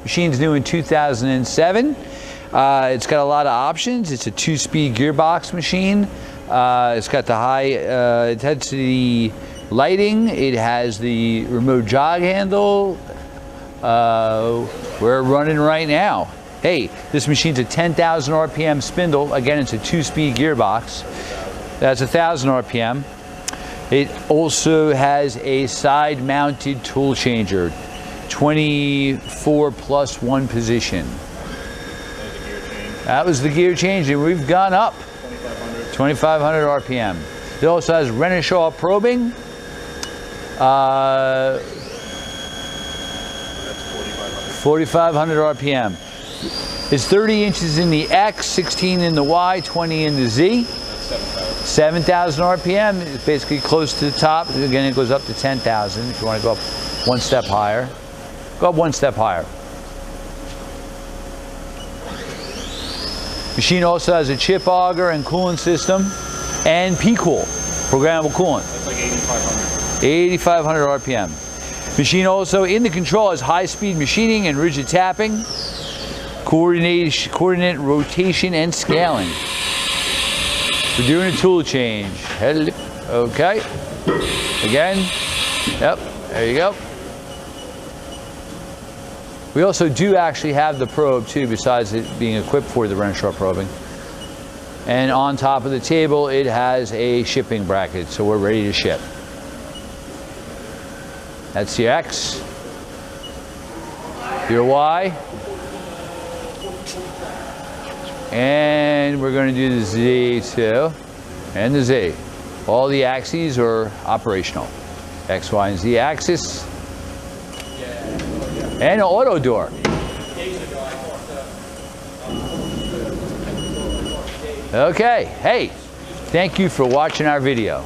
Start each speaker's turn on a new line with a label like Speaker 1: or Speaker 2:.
Speaker 1: Machine's new in 2007. It's got a lot of options. It's a 2-speed gearbox machine. It's got the high intensity lighting. It has the remote jog handle. We're running right now. Hey, this machine's a 10,000 RPM spindle. Again, it's a 2-speed gearbox. That's 1,000 RPM. It also has a side-mounted tool changer, 24 plus 1 position. That was the gear change, and we've gone up 2,500 RPM. It also has Renishaw probing. 4,500 RPM. It's 30 inches in the X, 16 in the Y, 20 in the Z. 7,000 RPM. It's basically close to the top. Again, it goes up to 10,000 if you want to go up one step higher. Go up one step higher. Machine also has a chip auger and coolant system and P-Cool, programmable coolant.
Speaker 2: That's like 8,500.
Speaker 1: 8,500 RPM. Machine also in the control has high-speed machining and rigid tapping, coordinate rotation and scaling. We're doing a tool change. Okay. Again. Yep. There you go. We also do actually have the probe too, besides it being equipped for the Renishaw probing. And on top of the table, it has a shipping bracket, so we're ready to ship. That's the X. Your Y. And we're going to do the Z too. And the Z. All the axes are operational. X, Y, and Z axis. And an auto door. Okay, hey, thank you for watching our video.